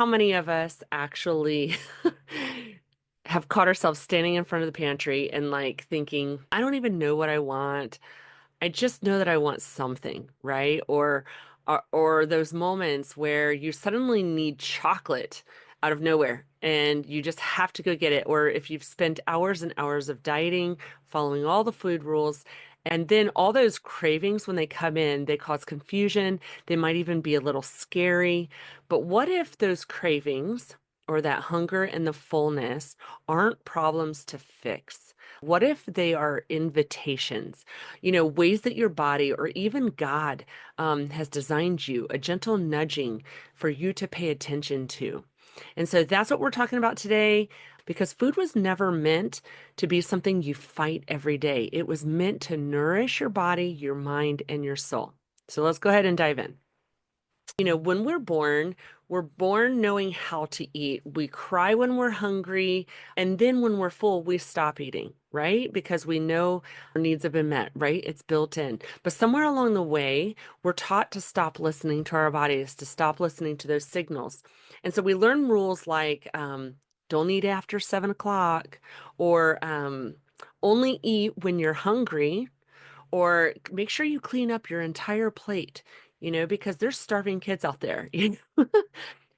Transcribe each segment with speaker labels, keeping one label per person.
Speaker 1: How many of us actually have caught ourselves standing in front of the pantry and like thinking, I don't even know what I want. I just know that I want something, right? Or those moments where you suddenly need chocolate out of nowhere and you just have to go get it. Or if you've spent hours and hours of dieting, following all the food rules, and then all those cravings when they come in, they cause confusion. They might even be a little scary. But what if those cravings or that hunger and the fullness aren't problems to fix? What if they are invitations? Ways that your body or even God has designed you, a gentle nudging for you to pay attention to. And so that's what we're talking about today because food was never meant to be something you fight every day. It was meant to nourish your body, your mind, and your soul. So let's go ahead and dive in. When we're born knowing how to eat. We cry when we're hungry, and then when we're full, we stop eating, right? Because we know our needs have been met, right? It's built in. But somewhere along the way, we're taught to stop listening to our bodies, to stop listening to those signals. And so we learn rules like don't eat after 7 o'clock, or only eat when you're hungry, or make sure you clean up your entire plate, because there's starving kids out there.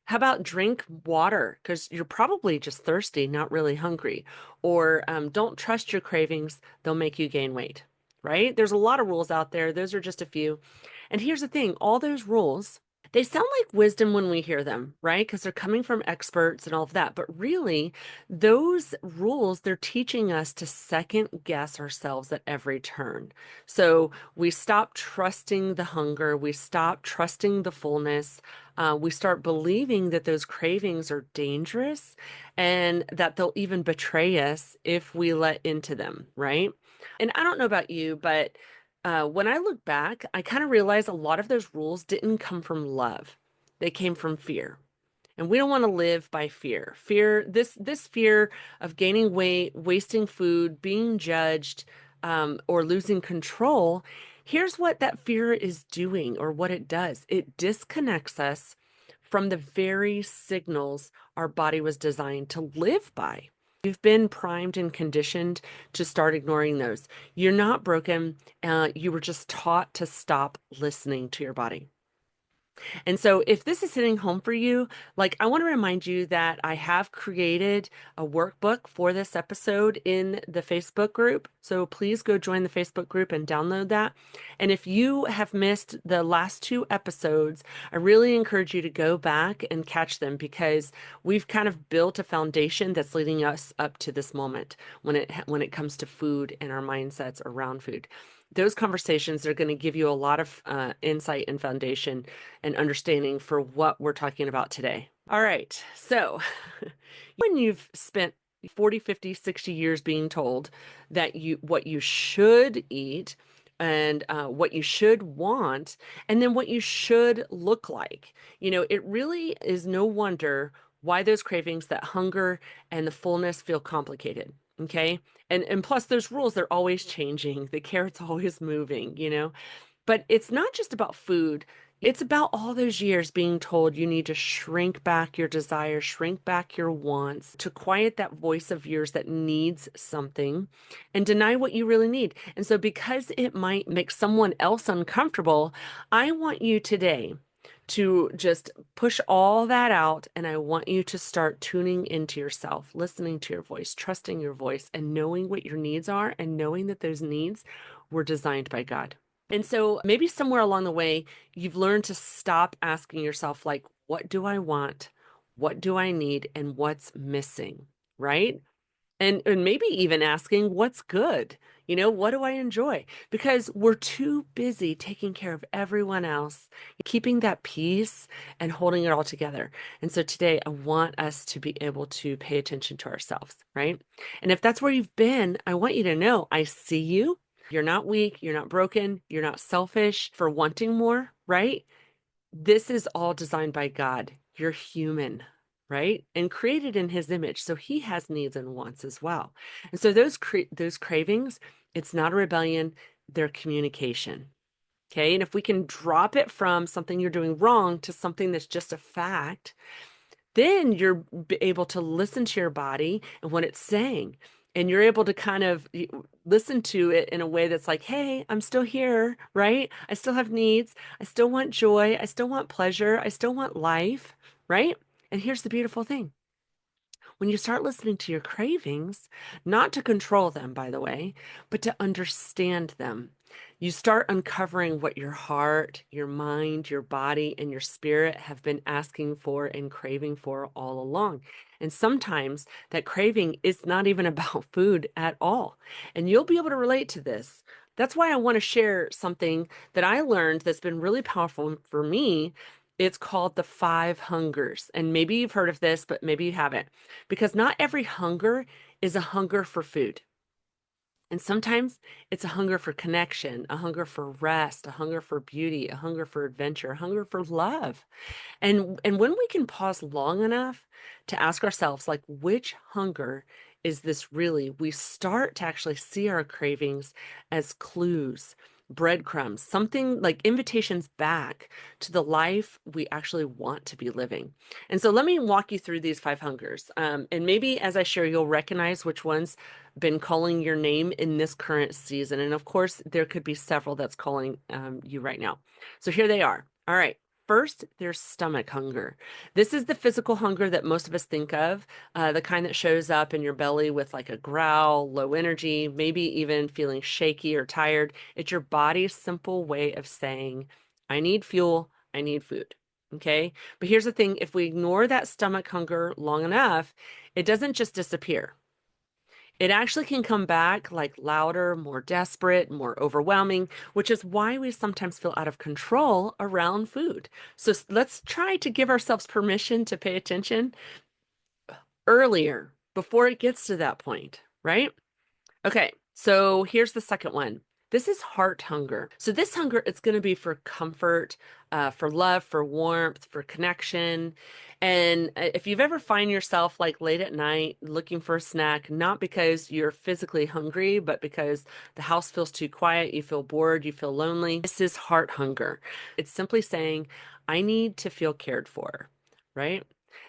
Speaker 1: How about drink water? Because you're probably just thirsty, not really hungry. Or don't trust your cravings, they'll make you gain weight, right? There's a lot of rules out there. Those are just a few. And here's the thing, all those rules, they sound like wisdom when we hear them, right? Because they're coming from experts and all of that. But really, those rules, they're teaching us to second guess ourselves at every turn. So we stop trusting the hunger, we stop trusting the fullness. We start believing that those cravings are dangerous and that they'll even betray us if we let into them, right? And I don't know about you, but when I look back, I kind of realize a lot of those rules didn't come from love. They came from fear. And we don't want to live by fear. Fear, this fear of gaining weight, wasting food, being judged, or losing control. Here's what that fear is doing, or what it does. It disconnects us from the very signals our body was designed to live by. You've been primed and conditioned to start ignoring those. You're not broken. You were just taught to stop listening to your body. And so, if this is hitting home for you, like I want to remind you that I have created a workbook for this episode in the Facebook group. So, please go join the Facebook group and download that. And if you have missed the last two episodes, I really encourage you to go back and catch them because we've kind of built a foundation that's leading us up to this moment when it comes to food and our mindsets around food. Those conversations are going to give you a lot of insight and foundation and understanding for what we're talking about today. All right. So, when you've spent 40, 50, 60 years being told that what you should eat and what you should want, and then what you should look like, it really is no wonder why those cravings, that hunger and the fullness feel complicated. Okay. And plus those rules, they're always changing. The carrot's always moving. But it's not just about food. It's about all those years being told you need to shrink back your desires, shrink back your wants, to quiet that voice of yours that needs something and deny what you really need. And so, because it might make someone else uncomfortable, I want you today to just push all that out. And I want you to start tuning into yourself, listening to your voice, trusting your voice, and knowing what your needs are, and knowing that those needs were designed by God. And so maybe somewhere along the way, you've learned to stop asking yourself, like, what do I want? What do I need? And what's missing? Right? And maybe even asking, what's good? What do I enjoy? Because we're too busy taking care of everyone else, keeping that peace and holding it all together. And so today, I want us to be able to pay attention to ourselves, right? And if that's where you've been, I want you to know I see you. You're not weak. You're not broken. You're not selfish for wanting more, right? This is all designed by God. You're human, right? And created in his image. So he has needs and wants as well. And so those cravings, it's not a rebellion, they're communication. Okay? And if we can drop it from something you're doing wrong to something that's just a fact, then you're able to listen to your body and what it's saying. And you're able to kind of listen to it in a way that's like, hey, I'm still here, right? I still have needs. I still want joy. I still want pleasure. I still want life, right? And here's the beautiful thing. When you start listening to your cravings, not to control them, by the way, but to understand them, you start uncovering what your heart, your mind, your body, and your spirit have been asking for and craving for all along. And sometimes that craving is not even about food at all. And you'll be able to relate to this. That's why I want to share something that I learned that's been really powerful for me. It's called the five hungers. And maybe you've heard of this, but maybe you haven't, because not every hunger is a hunger for food. And sometimes it's a hunger for connection, a hunger for rest, a hunger for beauty, a hunger for adventure, a hunger for love. And when we can pause long enough to ask ourselves, like, which hunger is this really? We start to actually see our cravings as clues, breadcrumbs, something like invitations back to the life we actually want to be living. And so let me walk you through these five hungers. And maybe as I share, you'll recognize which one's been calling your name in this current season. And of course, there could be several that's calling you right now. So here they are. All right. First, there's stomach hunger. This is the physical hunger that most of us think of, the kind that shows up in your belly with like a growl, low energy, maybe even feeling shaky or tired. It's your body's simple way of saying, I need fuel, I need food. Okay. But here's the thing, if we ignore that stomach hunger long enough, it doesn't just disappear. It actually can come back like louder, more desperate, more overwhelming, which is why we sometimes feel out of control around food. So let's try to give ourselves permission to pay attention earlier before it gets to that point, right? Okay, so here's the second one. This is heart hunger. So this hunger, it's going to be for comfort, for love, for warmth, for connection. And if you've ever find yourself like late at night looking for a snack, not because you're physically hungry, but because the house feels too quiet, you feel bored, you feel lonely, this is heart hunger. It's simply saying, I need to feel cared for, right?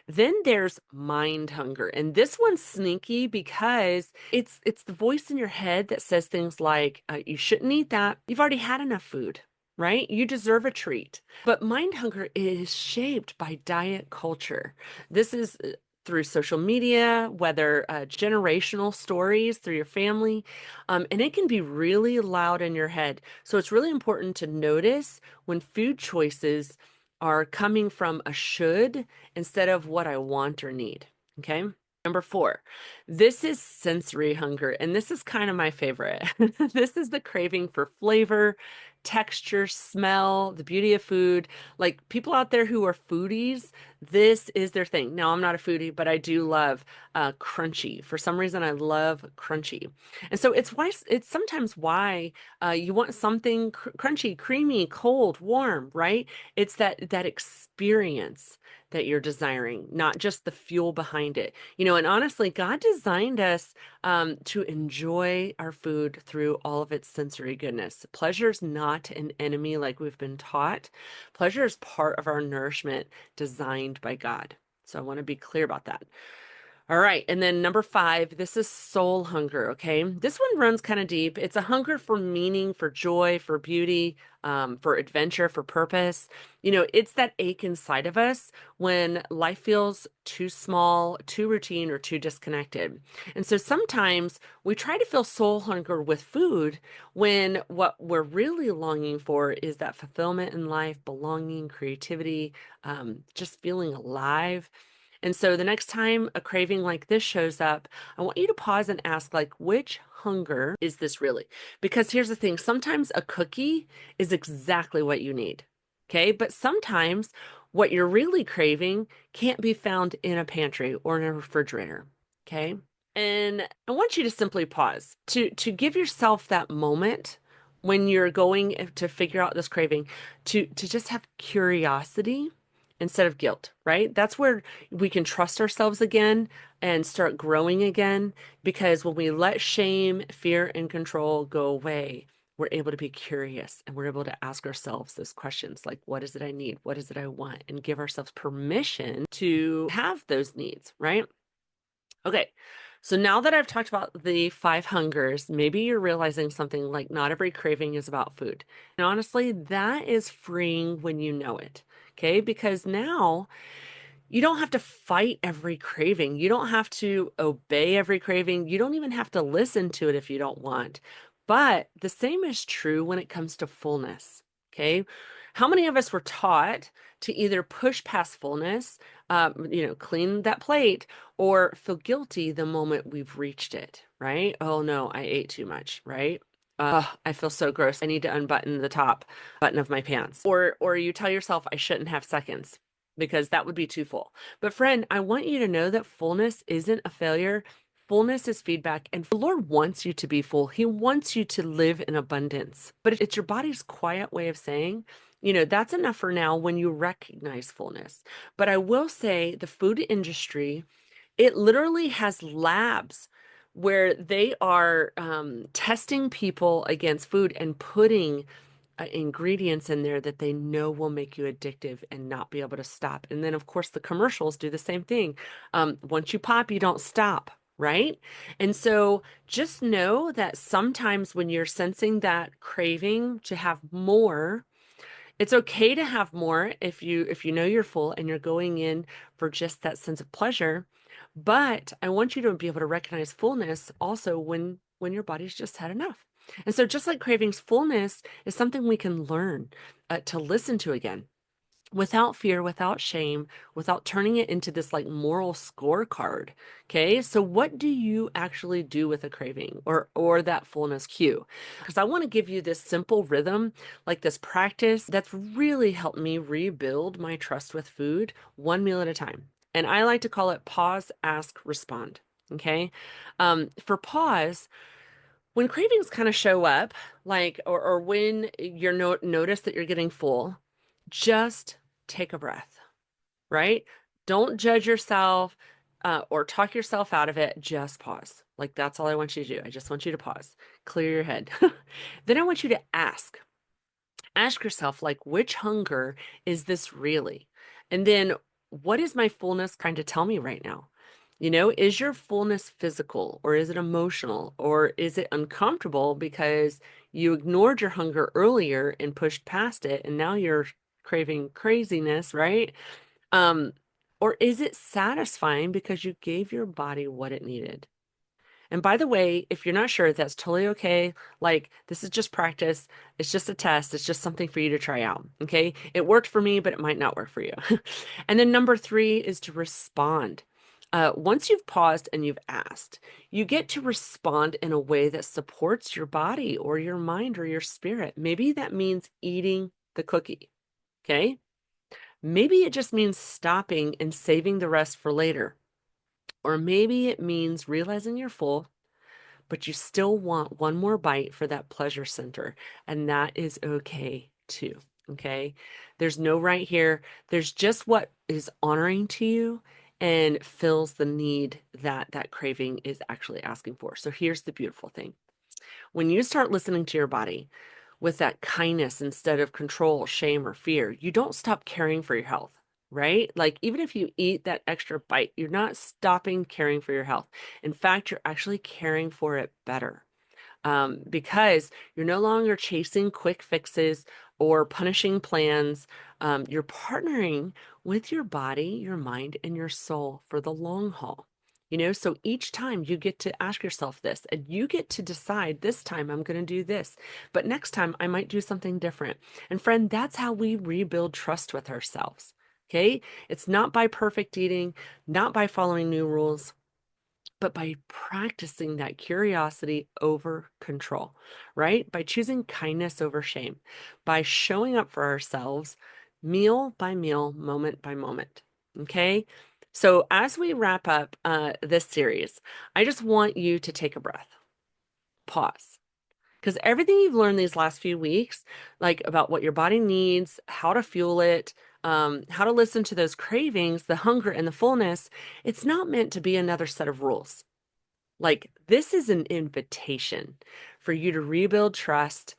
Speaker 1: Then there's mind hunger. And this one's sneaky because it's the voice in your head that says things like, you shouldn't eat that. You've already had enough food, right? You deserve a treat. But mind hunger is shaped by diet culture. This is through social media, whether generational stories through your family, and it can be really loud in your head. So it's really important to notice when food choices are coming from a should instead of what I want or need. Okay. Number four, this is sensory hunger, and this is kind of my favorite. This is the craving for flavor, texture, smell, the beauty of food. Like people out there who are foodies, this is their thing. Now, I'm not a foodie, but I do love crunchy. For some reason, I love crunchy. And so it's sometimes why you want something crunchy, creamy, cold, warm, right? It's that experience that you're desiring, not just the fuel behind it. And honestly, God designed us to enjoy our food through all of its sensory goodness. Pleasure is not an enemy like we've been taught. Pleasure is part of our nourishment designed by God. So I want to be clear about that. All right. And then number five, this is soul hunger. Okay. This one runs kind of deep. It's a hunger for meaning, for joy, for beauty, for adventure, for purpose. It's that ache inside of us when life feels too small, too routine, or too disconnected. And so sometimes we try to fill soul hunger with food when what we're really longing for is that fulfillment in life, belonging, creativity, just feeling alive. And so the next time a craving like this shows up, I want you to pause and ask, like, which hunger is this really? Because here's the thing, sometimes a cookie is exactly what you need. Okay. But sometimes what you're really craving can't be found in a pantry or in a refrigerator. Okay. And I want you to simply pause to give yourself that moment when you're going to figure out this craving to just have curiosity instead of guilt, right? That's where we can trust ourselves again and start growing again because when we let shame, fear, and control go away, we're able to be curious and we're able to ask ourselves those questions like, what is it I need? What is it I want? And give ourselves permission to have those needs, right? Okay. So now that I've talked about the five hungers, maybe you're realizing something like not every craving is about food. And honestly, that is freeing when you know it. Okay. Because now you don't have to fight every craving. You don't have to obey every craving. You don't even have to listen to it if you don't want. But the same is true when it comes to fullness. Okay. How many of us were taught to either push past fullness, clean that plate, or feel guilty the moment we've reached it, right? Oh no, I ate too much, right? I feel so gross. I need to unbutton the top button of my pants. Or you tell yourself I shouldn't have seconds because that would be too full. But friend, I want you to know that fullness isn't a failure. Fullness is feedback, and the Lord wants you to be full. He wants you to live in abundance. But it's your body's quiet way of saying, that's enough for now when you recognize fullness. But I will say the food industry, it literally has labs where they are testing people against food and putting ingredients in there that they know will make you addictive and not be able to stop. And then, of course, the commercials do the same thing. Once you pop, you don't stop, right? And so just know that sometimes when you're sensing that craving to have more, it's okay to have more if you know you're full and you're going in for just that sense of pleasure. But I want you to be able to recognize fullness also when your body's just had enough. And so just like cravings, fullness is something we can learn to listen to again without fear, without shame, without turning it into this like moral scorecard. Okay? So what do you actually do with a craving or that fullness cue? Because I want to give you this simple rhythm, like this practice that's really helped me rebuild my trust with food one meal at a time. And I like to call it pause, ask, respond. Okay? For pause, when cravings kind of show up, like, or when you're notice that you're getting full, just take a breath, right? Don't judge yourself or talk yourself out of it. Just pause. Like, that's all I want you to do. I just want you to pause, clear your head. Then I want you to ask yourself, like, which hunger is this really? And then what is my fullness trying to tell me right now? Is your fullness physical or is it emotional or is it uncomfortable because you ignored your hunger earlier and pushed past it and now you're craving craziness, right? Um, or is it satisfying because you gave your body what it needed? And by the way, if you're not sure, that's totally okay. Like, this is just practice. It's just a test. It's just something for you to try out. Okay. It worked for me, but it might not work for you. And then number three is to respond. Once you've paused and you've asked, you get to respond in a way that supports your body or your mind or your spirit. Maybe that means eating the cookie. Okay. Maybe it just means stopping and saving the rest for later. Or maybe it means realizing you're full but you still want one more bite for that pleasure center. And that is okay too. Okay. There's no right here. There's just what is honoring to you and fills the need that that craving is actually asking for. So here's the beautiful thing. When you start listening to your body with that kindness instead of control, shame, or fear, you don't stop caring for your health, right? Like, even if you eat that extra bite, you're not stopping caring for your health. In fact, you're actually caring for it better because you're no longer chasing quick fixes or punishing plans. You're partnering with your body, your mind, and your soul for the long haul. So each time you get to ask yourself this, and you get to decide this time I'm going to do this, but next time I might do something different. And friend, that's how we rebuild trust with ourselves. Okay. It's not by perfect eating, not by following new rules, but by practicing that curiosity over control, right? By choosing kindness over shame, by showing up for ourselves meal by meal, moment by moment. Okay. So as we wrap up this series, I just want you to take a breath, pause. Because everything you've learned these last few weeks, like about what your body needs, how to fuel it, how to listen to those cravings, the hunger and the fullness, it's not meant to be another set of rules. Like, this is an invitation for you to rebuild trust,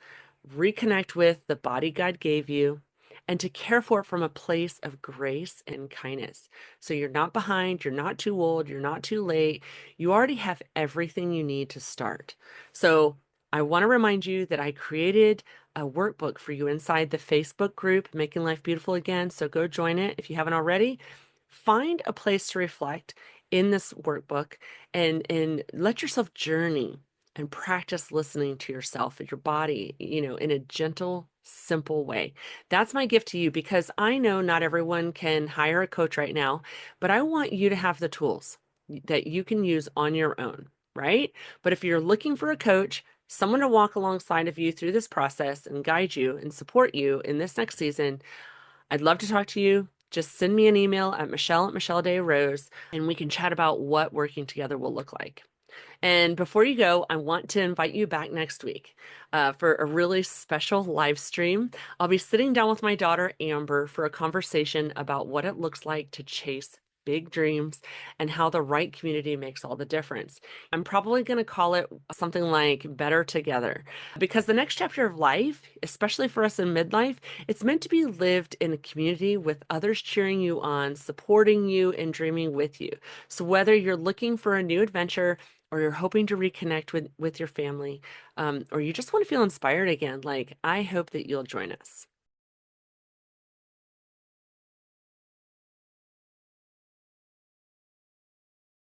Speaker 1: reconnect with the body God gave you, and to care for it from a place of grace and kindness. So you're not behind, you're not too old, you're not too late. You already have everything you need to start. So I want to remind you that I created a workbook for you inside the Facebook group, Making Life Beautiful Again. So go join it if you haven't already. Find a place to reflect in this workbook and let yourself journey and practice listening to yourself and your body, in a gentle, simple way. That's my gift to you because I know not everyone can hire a coach right now, but I want you to have the tools that you can use on your own, right? But if you're looking for a coach, someone to walk alongside of you through this process and guide you and support you in this next season, I'd love to talk to you. Just send me an email at Michelle@MichelleDayRose, and we can chat about what working together will look like. And before you go, I want to invite you back next week for a really special live stream. I'll be sitting down with my daughter, Amber, for a conversation about what it looks like to chase big dreams and how the right community makes all the difference. I'm probably going to call it something like Better Together because the next chapter of life, especially for us in midlife, it's meant to be lived in a community with others cheering you on, supporting you, and dreaming with you. So whether you're looking for a new adventure, or you're hoping to reconnect with your family, or you just want to feel inspired again, like I hope that you'll join us.